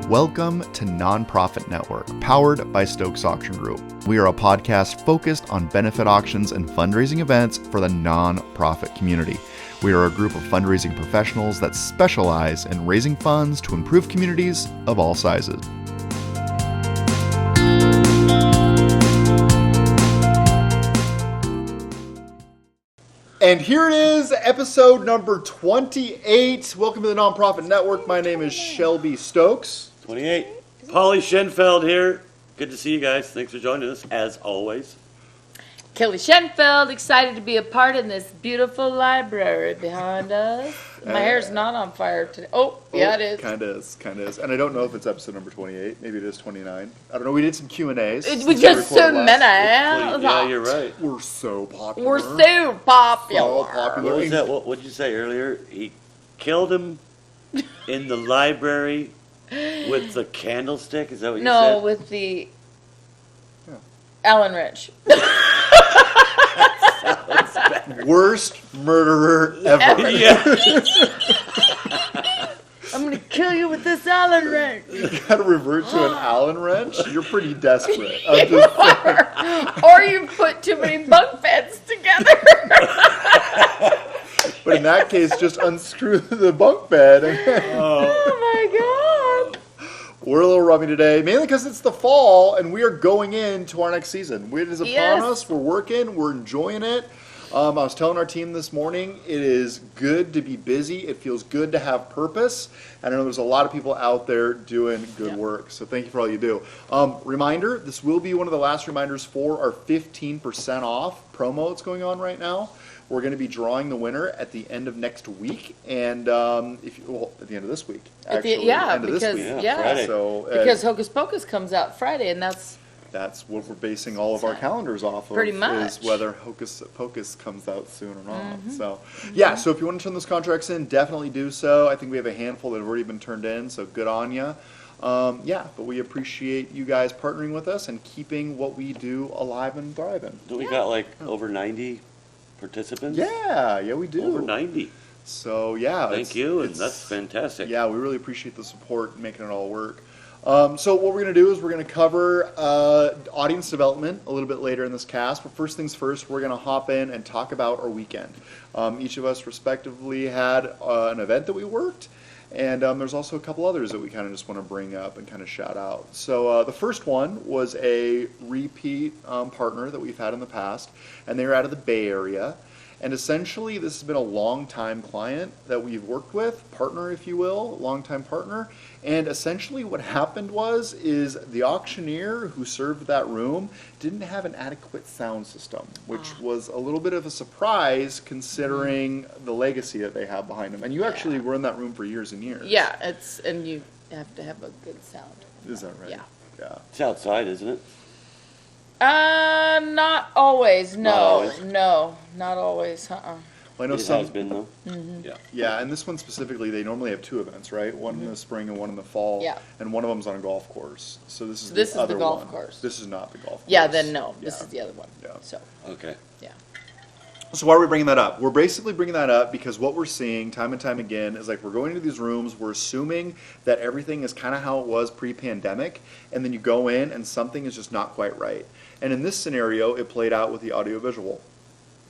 Welcome to Nonprofit Network, powered by Stokes Auction Group. We are a podcast focused on benefit auctions and fundraising events for the nonprofit community. We are a group of fundraising professionals that specialize in raising funds to improve communities of all sizes. And here it is, episode number 28. Welcome to the Nonprofit Network. My name is Shelby Stokes. 28. Polly Schenfeld here. Good to see you guys. Thanks for joining us, as always. Kelly Schenfeld, excited to be a part in this beautiful library behind us. My hair's not on fire today. Yeah, it is. Kind of is. And I don't know if it's episode number 28. Maybe it is 29. I don't know. We did some Q&As. We just so many. Yeah, you're right. We're so popular. We're so popular. So popular. What was that? What did you say earlier? He killed him in the library with the candlestick? Is that what you said? No, with the Allen wrench. Worst murderer ever. Yeah. I'm going to kill you with this Allen wrench. You gotta revert to an Allen wrench? You're pretty desperate. Or you put too many bunk beds together. But in that case, just unscrew the bunk bed. Oh my God. We're a little rummy today, mainly because it's the fall and we are going into our next season. It is upon us. We're working. We're enjoying it. I was telling our team this morning, it is good to be busy. It feels good to have purpose. And I know there's a lot of people out there doing good work. So thank you for all you do. Reminder, this will be one of the last reminders for our 15% off promo that's going on right now. We're going to be drawing the winner at the end of next week, and at the end of this week. Actually, because Hocus Pocus comes out Friday, and that's what we're basing all of our calendars off of. Pretty much. Is whether Hocus Pocus comes out soon or not. Mm-hmm. So so if you want to turn those contracts in, definitely do so. I think we have a handful that have already been turned in, so good on you. But we appreciate you guys partnering with us and keeping what we do alive and thriving. Don't we got over 90 participants? Yeah, we do. Over 90. So thank you, and that's fantastic. Yeah, we really appreciate the support and making it all work. So what we're going to do is we're going to cover audience development a little bit later in this cast. But first things first, we're going to hop in and talk about our weekend. Each of us respectively had an event that we worked. And there's also a couple others that we kind of just want to bring up and kind of shout out. So the first one was a repeat partner that we've had in the past, and they were out of the Bay Area. And essentially, this has been a long-time client that we've worked with, partner, if you will, long-time partner. And essentially what happened is the auctioneer who served that room didn't have an adequate sound system, which was a little bit of a surprise considering the legacy that they have behind them. And you actually were in that room for years and years. Yeah, and you have to have a good sound. Is that right? Yeah. It's outside, isn't it? Not always. No, Not always. No, not always. Well, I know it has been, though. Mm-hmm. Yeah, and this one specifically, they normally have two events, right? One in the spring and one in the fall. Yeah. And one of them's on a golf course. So this is the other golf one. course. This is not the golf course. Yeah, then no. This is the other one. Yeah. So. Okay. Yeah. So why are we bringing that up? We're basically bringing that up because what we're seeing time and time again is we're going into these rooms, we're assuming that everything is kind of how it was pre-pandemic, and then you go in and something is just not quite right. And in this scenario, it played out with the audiovisual.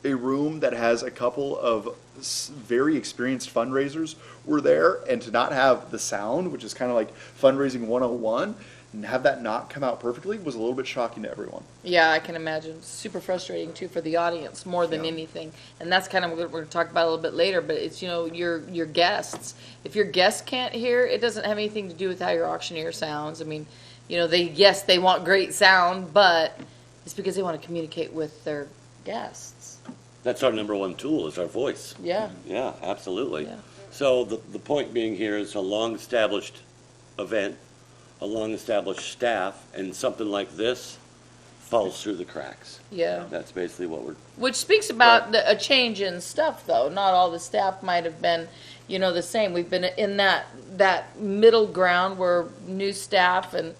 A room that has a couple of very experienced fundraisers were there, and to not have the sound, which is kind of like fundraising 101, and have that not come out perfectly was a little bit shocking to everyone. Yeah, I can imagine. Super frustrating too for the audience more than anything. And that's kind of what we're going to talk about a little bit later, but it's, your guests. If your guests can't hear, it doesn't have anything to do with how your auctioneer sounds. I mean, they want great sound, but it's because they want to communicate with their guests. That's our number one tool, is our voice. Yeah. Yeah, absolutely. Yeah. So the point being here is a long-established event, a long-established staff, and something like this falls through the cracks. Yeah. That's basically what we're... Which speaks about a change in stuff, though. Not all the staff might have been, the same. We've been in that middle ground where new staff and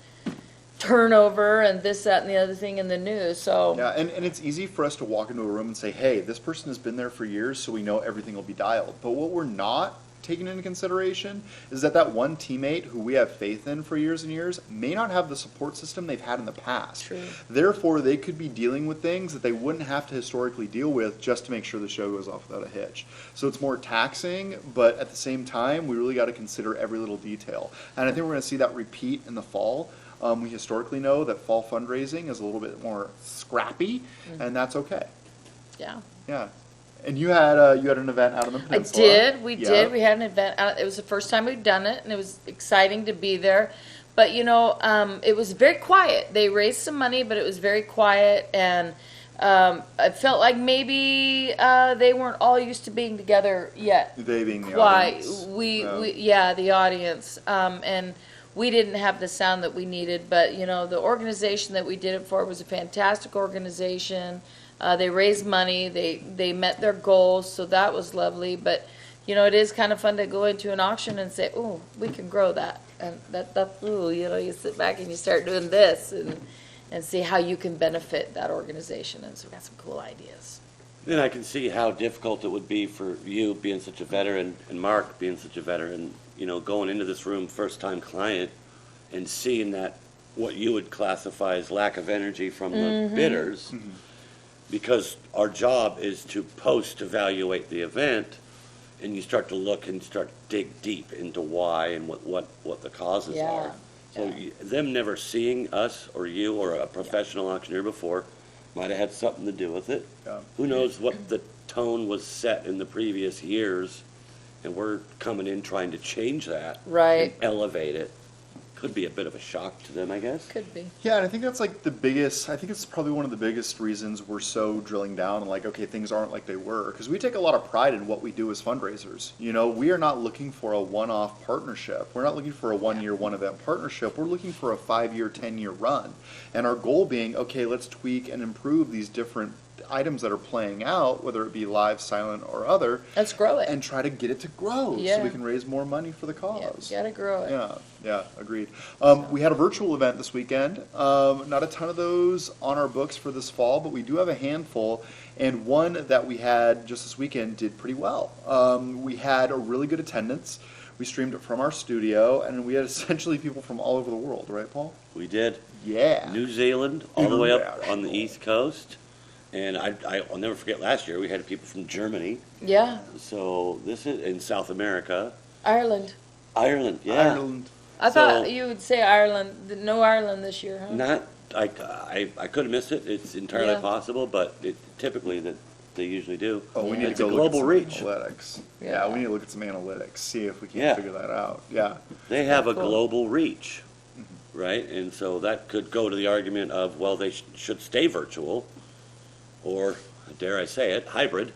turnover and this, that, and the other thing in the news. So yeah, and it's easy for us to walk into a room and say, hey, this person has been there for years, so we know everything will be dialed. But what we're not taken into consideration is that one teammate who we have faith in for years and years may not have the support system they've had in the past. True. Therefore, they could be dealing with things that they wouldn't have to historically deal with just to make sure the show goes off without a hitch. So it's more taxing, but at the same time, we really got to consider every little detail. And I think we're going to see that repeat in the fall. We historically know that fall fundraising is a little bit more scrappy, and that's okay. Yeah. Yeah. And you had an event out on the peninsula. I did. We did. We had an event. It was the first time we'd done it, and it was exciting to be there. But, it was very quiet. They raised some money, but it was very quiet, and I felt like maybe they weren't all used to being together yet. They being the audience. The audience. And we didn't have the sound that we needed, but, the organization that we did it for was a fantastic organization. They raised money. They met their goals, so that was lovely. But, it is kind of fun to go into an auction and say, "Oh, we can grow that." And you sit back and you start doing this and see how you can benefit that organization. And so we got some cool ideas. Then I can see how difficult it would be for you being such a veteran and Mark being such a veteran, going into this room, first-time client, and seeing that what you would classify as lack of energy from the bidders. Mm-hmm. Because our job is to post-evaluate the event, and you start to look and start to dig deep into why and what the causes are. So them never seeing us or you or a professional auctioneer before might have had something to do with it. Yeah. Who knows what the tone was set in the previous years, and we're coming in trying to change that. Right. And elevate it. Could be a bit of a shock to them, I guess. Could be. Yeah, and I think that's like it's probably one of the biggest reasons we're so drilling down and okay, things aren't like they were. Because we take a lot of pride in what we do as fundraisers. We are not looking for a one-off partnership. We're not looking for a one-year, one-event partnership. We're looking for a 5-year, 10-year run. And our goal being, okay, let's tweak and improve these different items that are playing out, whether it be live, silent, or other. Let's grow it. And try to get it to grow so we can raise more money for the cause. Yeah, gotta grow it. Yeah, agreed. We had a virtual event this weekend. Not a ton of those on our books for this fall, but we do have a handful. And one that we had just this weekend did pretty well. We had a really good attendance. We streamed it from our studio, and we had essentially people from all over the world, right, Paul? We did. Yeah. New Zealand, all the way up on the East Coast. And I'll never forget last year we had people from Germany. Yeah. So this is in South America. Ireland, yeah. Ireland. I thought you would say Ireland. No Ireland this year, huh? I could have missed it. It's entirely possible, but typically that they usually do. Oh, we need to It's go a look at global some reach. analytics. Yeah. Yeah, we need to look at some analytics, see if we can figure that out. Yeah. They have a Cool. global reach, right? And so that could go to the argument of, well, they should stay virtual, or, dare I say it, hybrid.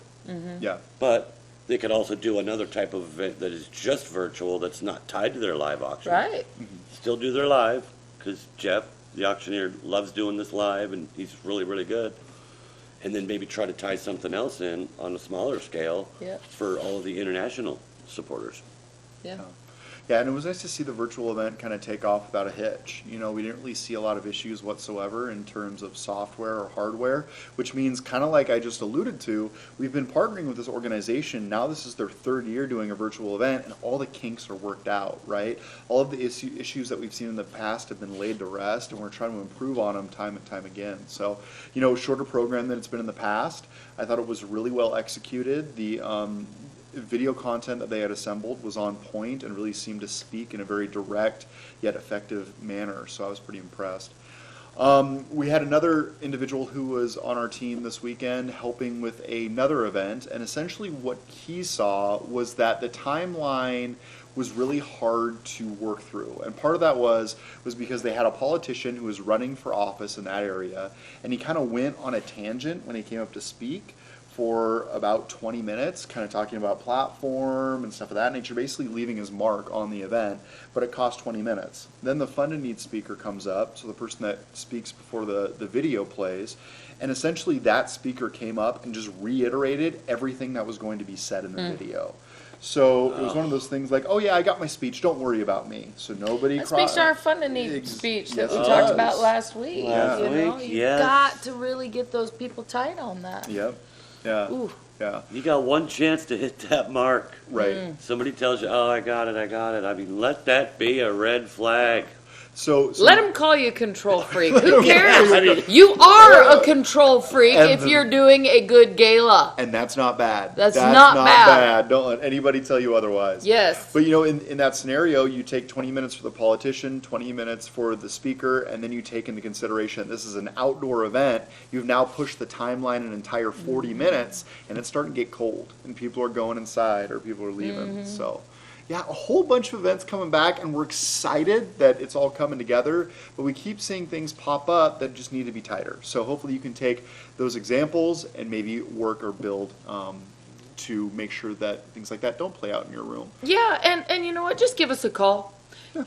Yeah. But they could also do another type of event that is just virtual, that's not tied to their live auction. Right. Still do their live, because Jeff, the auctioneer, loves doing this live, and he's really, really good. And then maybe try to tie something else in on a smaller scale for all of the international supporters. Yeah. Yeah, and it was nice to see the virtual event kind of take off without a hitch. We didn't really see a lot of issues whatsoever in terms of software or hardware, which means, kind of like I just alluded to, we've been partnering with this organization. Now this is their 3rd year doing a virtual event, and all the kinks are worked out, right? All of the issues that we've seen in the past have been laid to rest, and we're trying to improve on them time and time again. So, shorter program than it's been in the past. I thought it was really well executed. The video content that they had assembled was on point and really seemed to speak in a very direct yet effective manner, so I was pretty impressed. We had another individual who was on our team this weekend helping with another event, and essentially what he saw was that the timeline was really hard to work through. And part of that was because they had a politician who was running for office in that area, and he kind of went on a tangent when he came up to speak for about 20 minutes, kind of talking about platform and stuff of that nature, basically leaving his mark on the event, but it cost 20 minutes. Then the fund and need speaker comes up, so the person that speaks before the video plays, and essentially that speaker came up and just reiterated everything that was going to be said in the video. So it was one of those things like, oh yeah, I got my speech, don't worry about me. So nobody That speaks to our fund and need speech that we talked about last week. Last week, You've got to really get those people tight on that. Yep. Yeah. Ooh. Yeah. You got one chance to hit that mark. Right. Somebody tells you, "Oh, I got it. I mean, let that be a red flag." So Let them call you a control freak. Who Yeah, cares? I mean- You are a control freak And if you're doing a good gala. and that's not bad. That's not bad. Don't let anybody tell you otherwise. Yes. But you know, in that scenario, you take 20 minutes for the politician, 20 minutes for the speaker, and then you take into consideration this is an outdoor event. You've now pushed the timeline an entire 40 minutes, and it's starting to get cold, and people are going inside or people are leaving. So, yeah, a whole bunch of events coming back, and we're excited that it's all coming together, but we keep seeing things pop up that just need to be tighter. So hopefully you can take those examples and maybe work or build to make sure that things like that don't play out in your room. Yeah, and you know what? Just give us a call.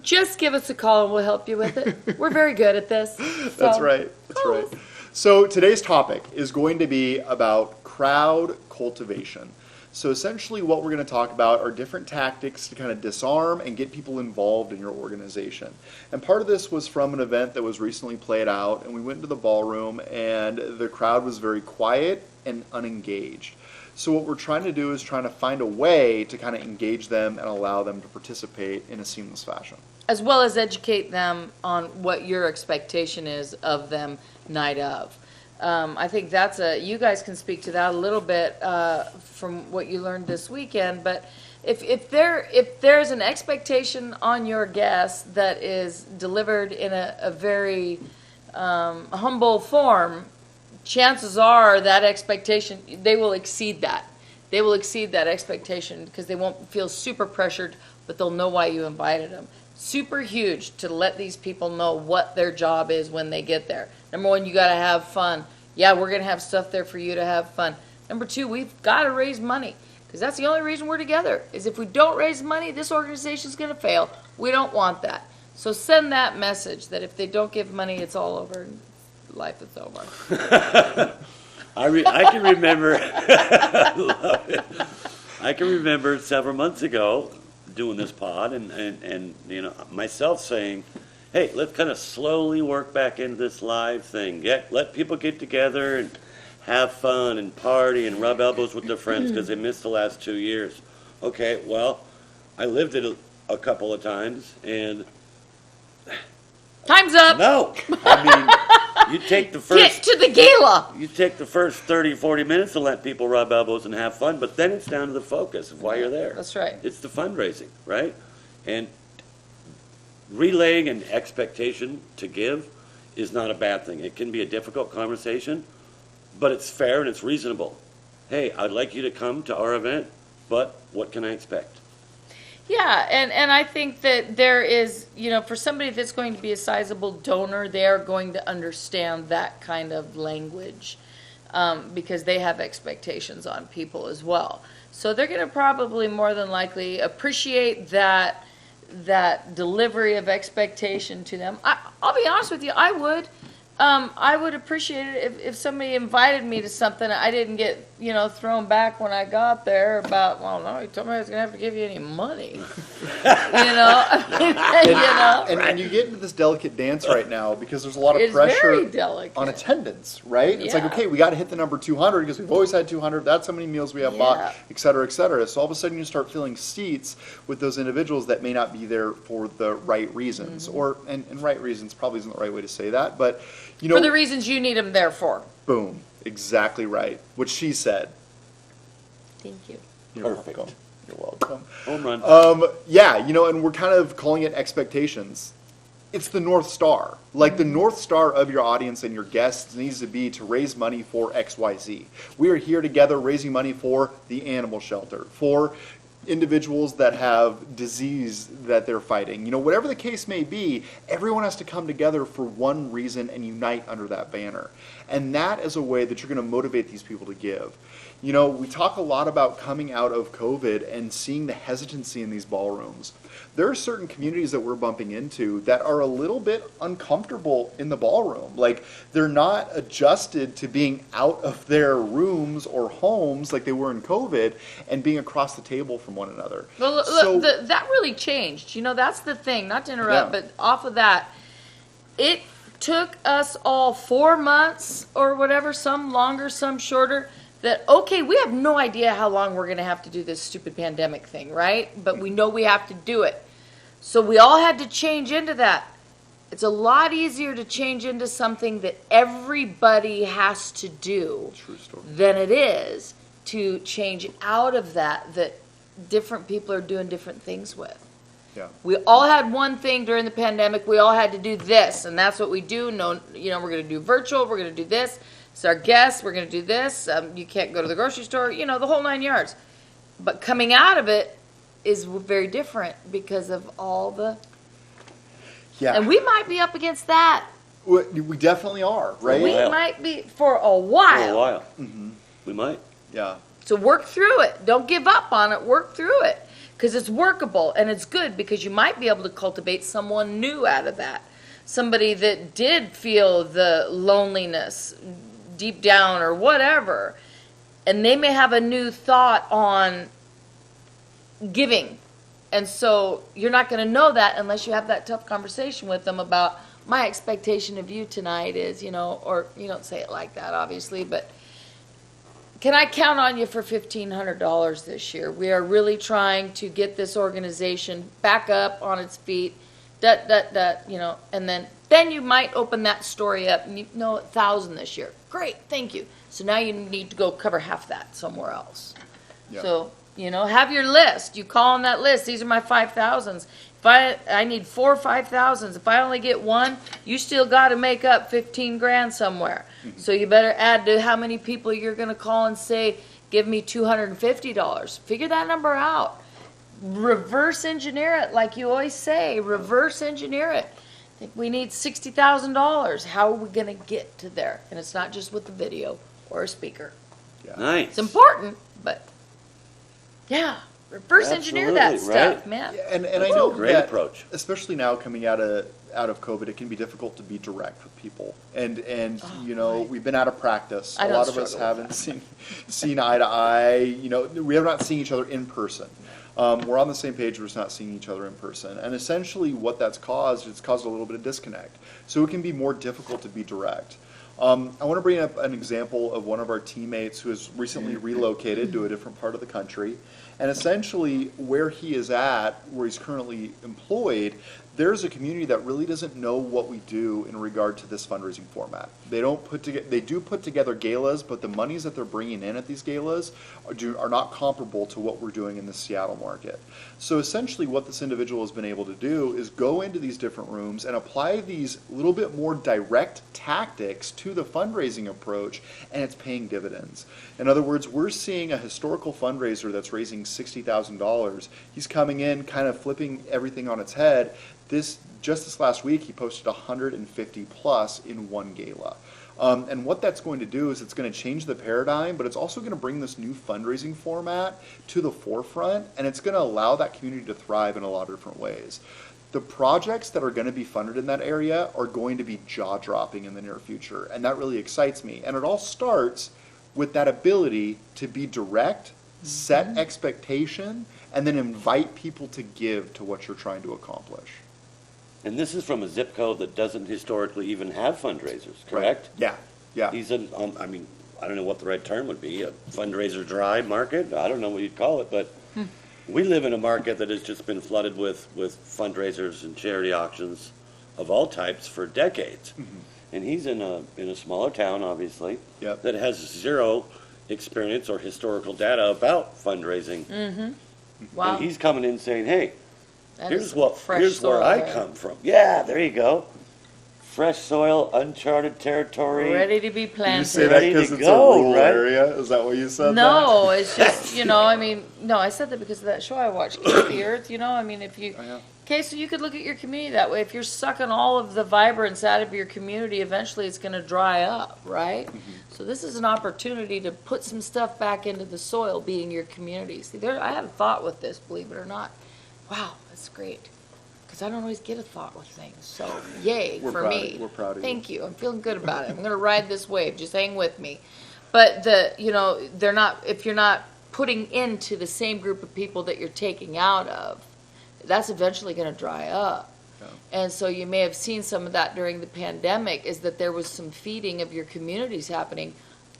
Just give us a call and we'll help you with it. We're very good at this. That's right. That's right. So today's topic is going to be about crowd cultivation. So essentially what we're going to talk about are different tactics to kind of disarm and get people involved in your organization. And part of this was from an event that was recently played out, and we went into the ballroom and the crowd was very quiet and unengaged. So what we're trying to do is trying to find a way to kind of engage them and allow them to participate in a seamless fashion. As well as educate them on what your expectation is of them night of. I think you guys can speak to that a little bit from what you learned this weekend, but if there's an expectation on your guests that is delivered in a very humble form, chances are that expectation, they will exceed that. They will exceed that expectation because they won't feel super pressured, but they'll know why you invited them. Super huge to let these people know what their job is when they get there. Number one, you got to have fun. Yeah, we're going to have stuff there for you to have fun. Number two, we've got to raise money because that's the only reason we're together is if we don't raise money, this organization is going to fail. We don't want that. So send that message that if they don't give money, it's all over and life is over. I can remember. I can remember several months ago doing this pod and you know myself saying, hey, let's kind of slowly work back into this live thing. Let people get together and have fun and party and rub elbows with their friends because they missed the last 2 years. Okay, well, I lived it a couple of times and Time's up. no, I mean, you take the first Get to the gala. You take the first 30, 40 minutes to let people rub elbows and have fun, but then it's down to the focus of why you're there. That's right. It's the fundraising, right? And relaying an expectation to give is not a bad thing. It can be a difficult conversation, but it's fair and it's reasonable. Hey, I'd like you to come to our event, but what can I expect? Yeah, and I think that there is, you know, for somebody that's going to be a sizable donor, they are going to understand that kind of language because they have expectations on people as well. So they're going to probably more than likely appreciate that delivery of expectation to them. I'll be honest with you, I would appreciate it if somebody invited me to something I didn't get, you know, thrown back when I got there about, well, no, he told me I was going to have to give you any money. And you get into this delicate dance right now because there's a lot of It's pressure very delicate. on attendance, right? It's like, Yeah. okay, we got to hit the number 200 because we've always had 200. That's how many meals we have bought, Yeah. et cetera, et cetera. So all of a sudden you start filling seats with those individuals that may not be there for the right reasons. Mm-hmm. And right reasons probably isn't the right way to say that, but you know, For the reasons you need them there for. boom, exactly right. What she said. Thank you. You're Perfect. welcome. You're welcome. Home run. Yeah, you know, and we're kind of calling it expectations. It's the North Star. Like the North Star of your audience and your guests needs to be to raise money for XYZ. We are here together raising money for the animal shelter, for individuals that have disease that they're fighting. You know, whatever the case may be, everyone has to come together for one reason and unite under that banner. And that is a way that you're going to motivate these people to give. You know, we talk a lot about coming out of COVID and seeing the hesitancy in these ballrooms. There are certain communities that we're bumping into that are a little bit uncomfortable in the ballroom. Like, they're not adjusted to being out of their rooms or homes like they were in COVID and being across the table from one another. Well, look, that really changed. You know, that's the thing. Not to interrupt, Yeah. but off of that, it took us all 4 months or whatever, some longer, some shorter, that, okay, we have no idea how long we're going to have to do this stupid pandemic thing, right? But we know we have to do it. So we all had to change into that. It's a lot easier to change into something that everybody has to do than it is to change out of that different people are doing different things with. Yeah. We all had one thing during the pandemic. We all had to do this, and that's what we do. No, we're going to do virtual. We're going to do this. It's our guests. We're going to do this. You can't go to the grocery store. The whole 9 yards. But coming out of it is very different because of all the. Yeah. And we might be up against that. We definitely are, right? We might be for a while. For a while. Mm-hmm. We might. Yeah. So work through it. Don't give up on it. Work through it. Because it's workable and it's good because you might be able to cultivate someone new out of that. Somebody that did feel the loneliness deep down or whatever. And they may have a new thought on giving. And so you're not going to know that unless you have that tough conversation with them about my expectation of you tonight is, or you don't say it like that, obviously, but can I count on you for $1,500 this year? We are really trying to get this organization back up on its feet, and then you might open that story up and $1,000 this year. Great, thank you. So now you need to go cover half that somewhere else. Yeah. So, have your list. You call on that list. These are my 5,000s. If I need 4 or 5,000s, if I only get one, you still got to make up 15 grand somewhere. Mm-hmm. So you better add to how many people you're going to call and say, give me $250. Figure that number out. Reverse engineer it, like you always say. Reverse engineer it. I think we need $60,000. How are we going to get to there? And it's not just with the video or a speaker. Yeah. Nice. It's important, but yeah. Reverse engineer that stuff, right. man. Yeah, and I know Great that, approach. especially now coming out of COVID, it can be difficult to be direct with people. And right. we've been out of practice. I A don't lot of us struggle haven't seen eye to eye. We have not seen each other in person. We're on the same page, we're just not seeing each other in person. And essentially what that's caused, it's caused a little bit of disconnect. So it can be more difficult to be direct. I want to bring up an example of one of our teammates who has recently relocated to a different part of the country. And essentially where he is at, where he's currently employed, there's a community that really doesn't know what we do in regard to this fundraising format. They do put together galas, but the monies that they're bringing in at these galas are not comparable to what we're doing in the Seattle market. So essentially what this individual has been able to do is go into these different rooms and apply these little bit more direct tactics to the fundraising approach, and it's paying dividends. In other words, we're seeing a historical fundraiser that's raising $60,000. He's coming in, kind of flipping everything on its head. Just this last week, he posted 150 plus in one gala. And what that's going to do is it's going to change the paradigm, but it's also going to bring this new fundraising format to the forefront, and it's going to allow that community to thrive in a lot of different ways. The projects that are going to be funded in that area are going to be jaw-dropping in the near future, and that really excites me. And it all starts with that ability to be direct, set expectation, and then invite people to give to what you're trying to accomplish. And this is from a zip code that doesn't historically even have fundraisers, correct? Right. Yeah. He's I don't know what the right term would be, a fundraiser dry market? I don't know what you'd call it, but we live in a market that has just been flooded with fundraisers and charity auctions of all types for decades. Mm-hmm. And he's in a smaller town, obviously, that has zero experience or historical data about fundraising. Mm-hmm. Wow. And he's coming in saying, hey, here's fresh where I soil. come from. Yeah, there you go. Fresh soil, uncharted territory. Ready to be planted. You say that Ready because to it's go, a rural right? area? Is that what you said? No, it's just, no, I said that because of that show I watched, Keep the Earth, if you, okay, so you could look at your community that way. If you're sucking all of the vibrance out of your community, eventually it's going to dry up, right? Mm-hmm. So this is an opportunity to put some stuff back into the soil, being your community. See, I had a thought with this, believe it or not. Wow, that's great. Because I don't always get a thought with things. So, yay for me. We're proud of you. Thank you. I'm feeling good about it. I'm going to ride this wave. Just hang with me. But they're not. If you're not putting into the same group of people that you're taking out of, that's eventually going to dry up. Yeah. And so you may have seen some of that during the pandemic. Is that there was some feeding of your communities happening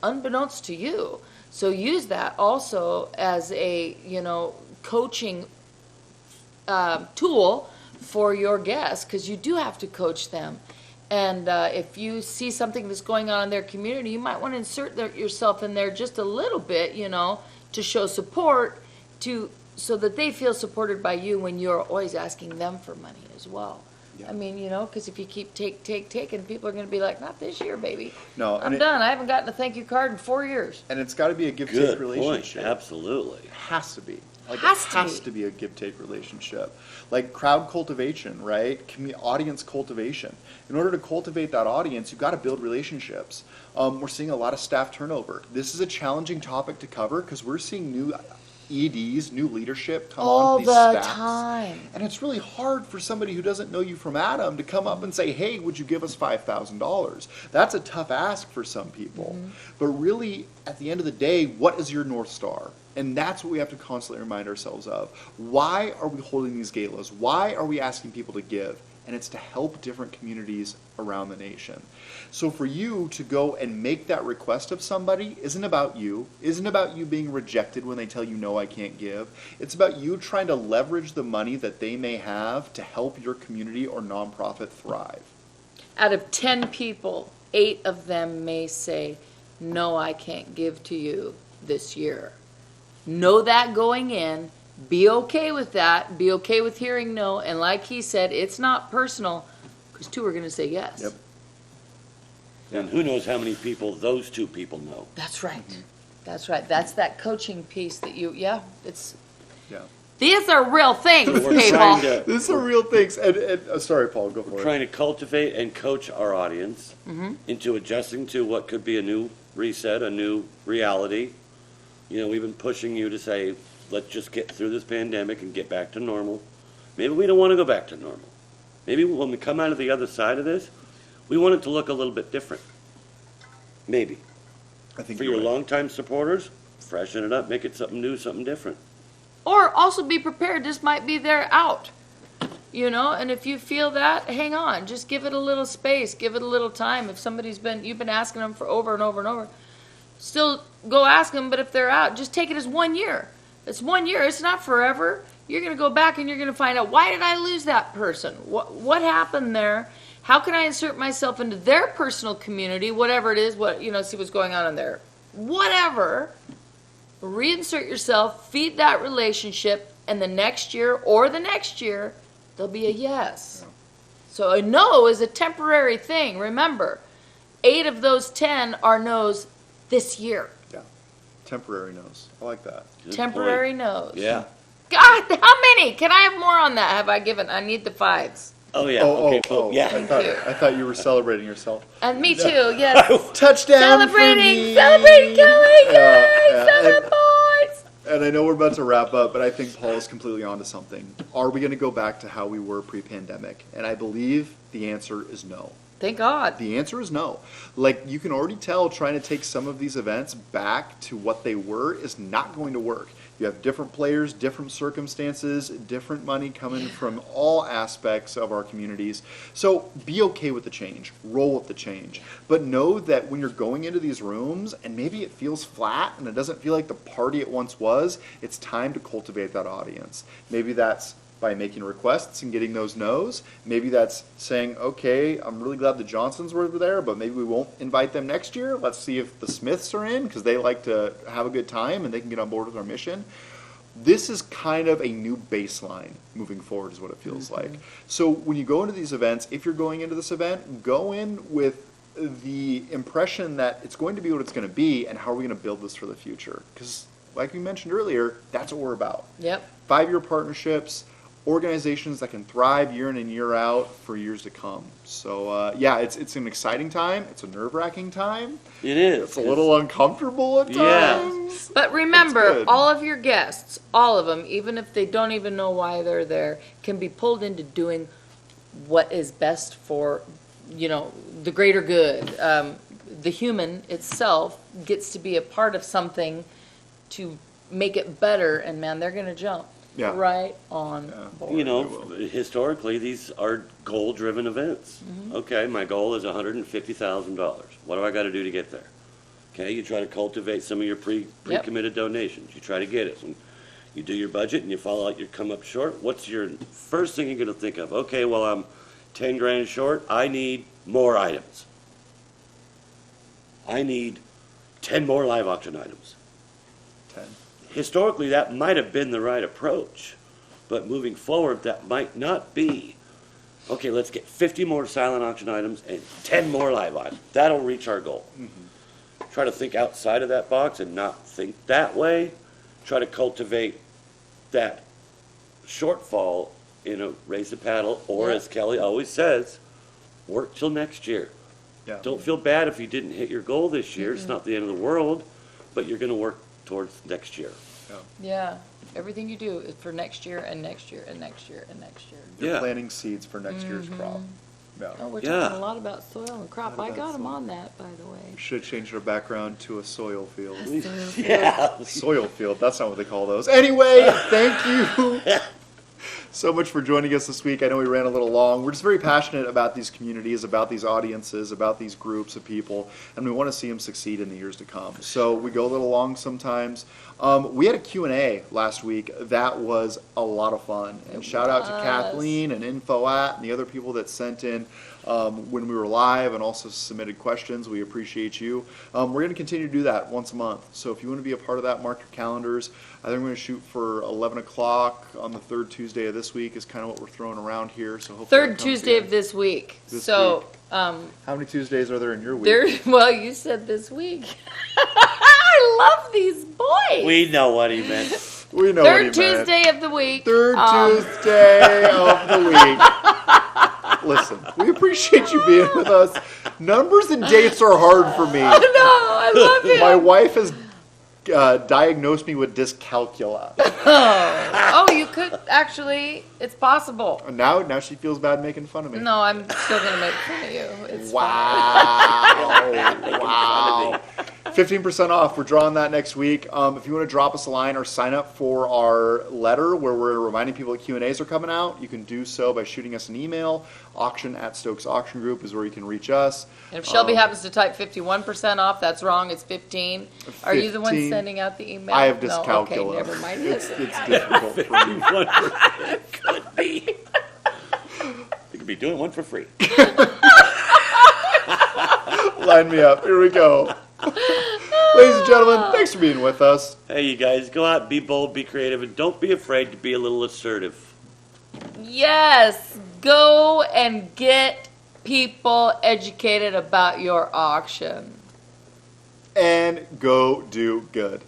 unbeknownst to you. So use that also as a, coaching tool for your guests, because you do have to coach them. And if you see something that's going on in their community, you might want to insert yourself in there just a little bit, to show support, so that they feel supported by you when you're always asking them for money as well. Yeah. I mean, because if you keep taking, people are going to be like, not this year, baby. No, I'm done. I haven't gotten a thank you card in 4 years. And it's got to be a give-take relationship. Point. Absolutely. It has to be. It has to be a give-take relationship. Like crowd cultivation, right? Audience cultivation. In order to cultivate that audience, you've got to build relationships. We're seeing a lot of staff turnover. This is a challenging topic to cover because we're seeing new EDs, new leadership come on these staffs. All the time. And it's really hard for somebody who doesn't know you from Adam to come up and say, hey, would you give us $5,000? That's a tough ask for some people. Mm-hmm. But really, at the end of the day, what is your North Star? And that's what we have to constantly remind ourselves of. Why are we holding these galas? Why are we asking people to give? And it's to help different communities around the nation. So for you to go and make that request of somebody isn't about you being rejected when they tell you, no, I can't give. It's about you trying to leverage the money that they may have to help your community or nonprofit thrive. Out of 10 people, 8 of them may say, no, I can't give to you this year. Know that going in. Be okay with that. Be okay with hearing no. And like he said, it's not personal because 2 are going to say yes. Yep. And who knows how many people those 2 people know. That's right. Mm-hmm. That's right. That's that coaching piece that it's. Yeah. These are real things, so people. These are real things. And sorry, Paul, go for it. We're trying to cultivate and coach our audience into adjusting to what could be a new reset, a new reality. We've been pushing you to say, let's just get through this pandemic and get back to normal. Maybe we don't want to go back to normal. Maybe when we come out of the other side of this, we want it to look a little bit different. Maybe. I think for your longtime supporters, freshen it up, make it something new, something different. Or also be prepared. This might be their out. And if you feel that, hang on. Just give it a little space. Give it a little time. If you've been asking them for over and over and over, still go ask them, but if they're out, just take it as 1 year. It's 1 year. It's not forever. You're going to go back and you're going to find out, why did I lose that person? What happened there? How can I insert myself into their personal community, whatever it is, see what's going on in there. Whatever. Reinsert yourself, feed that relationship, and the next year, there'll be a yes. Yeah. So a no is a temporary thing. Remember, 8 of those 10 are no's this year. Yeah. Temporary no's. I like that. Good temporary point. no's. Yeah. God, how many? Can I have more on that? Have I given? I need the 5s. Oh, yeah. Okay, cool. Yeah. I thought you were celebrating yourself. And me too, yes. Touchdown Celebrating Kelly, guys! Seven points! And I know we're about to wrap up, but I think Paul is completely onto something. Are we going to go back to how we were pre-pandemic? And I believe the answer is no. Thank God. The answer is no. Like, you can already tell trying to take some of these events back to what they were is not going to work. You have different players, different circumstances, different money coming from all aspects of our communities. So be okay with the change. Roll with the change. But know that when you're going into these rooms and maybe it feels flat and it doesn't feel like the party it once was, it's time to cultivate that audience. Maybe that's by making requests and getting those no's. Maybe that's saying, okay, I'm really glad the Johnsons were there, but maybe we won't invite them next year. Let's see if the Smiths are in because they like to have a good time and they can get on board with our mission. This is kind of a new baseline moving forward is what it feels like. So when you go into these events, if you're going into this event, go in with the impression that it's going to be what it's going to be and how are we going to build this for the future. Because like we mentioned earlier, that's what we're about. Yep. 5-year partnerships, organizations that can thrive year in and year out for years to come. So it's an exciting time. It's a nerve-wracking time. It is. It's a little uncomfortable at times. Yeah. But remember, all of your guests, all of them, even if they don't even know why they're there, can be pulled into doing what is best for, the greater good. The human itself gets to be a part of something to make it better, and man, they're going to jump. Yeah. Right on board. Historically, these are goal-driven events. Mm-hmm. Okay, my goal is $150,000. What do I got to do to get there? Okay, you try to cultivate some of your pre-committed donations. You try to get it. When you do your budget and you fall out, you come up short. What's your first thing you're going to think of? Okay, well, I'm 10 grand short. I need more items. I need 10 more live auction items. 10. Historically, that might have been the right approach, but moving forward, that might not be. Okay, let's get 50 more silent auction items and 10 more live items. That'll reach our goal. Try to think outside of that box and not think that way. Try to cultivate that shortfall in a raise the paddle, or as Kelly always says, work till next year. Yeah. Don't feel bad if you didn't hit your goal this year. It's not the end of the world, but you're going to work towards next year. Yeah. Everything you do is for next year and next year and next year and next year. You're planting seeds for next year's crop. Yeah. Oh, we're talking a lot about soil and crop. I got them on that, by the way. We should change our background to a soil field. Yeah. Soil field, that's not what they call those. Anyway, thank you so much for joining us this week. I know we ran a little long. We're just very passionate about these communities, about these audiences, about these groups of people, and we want to see them succeed in the years to come. So we go a little long sometimes. We had a Q&A last week. That was a lot of fun. And shout out to Kathleen and InfoAt and the other people that sent in when we were live and also submitted questions. We appreciate you. We're going to continue to do that once a month. So if you want to be a part of that, mark your calendars. I think we're going to shoot for 11 o'clock on the third Tuesday of this week is kind of what we're throwing around here. So hopefully Third Tuesday of this week. How many Tuesdays are there in your week? Well, you said this week. I love these boys. We know what he meant. We know Third what he meant. Tuesday of the week. Third Tuesday of the week. Listen, we appreciate you being with us. Numbers and dates are hard for me. I know. I love you. My wife has diagnosed me with dyscalculia. Oh, you could actually. It's possible. And now she feels bad making fun of me. No, I'm still gonna make fun of you. It's Wow. 15% off. We're drawing that next week. If you want to drop us a line or sign up for our letter where we're reminding people that Q&As are coming out, you can do so by shooting us an email. Auction@Stokes Auction Group is where you can reach us. And if Shelby happens to type 51% off, that's wrong. It's 15. Are you the one 15. sending out the email? I have No, dyscalculia. okay, never mind. It's difficult for me. Could be. You could be doing one for free. Line me up. Here we go. Ladies and gentlemen, thanks for being with us. Hey, you guys, go out, be bold, be creative, and don't be afraid to be a little assertive. Yes, go and get people educated about your auction. And go do good.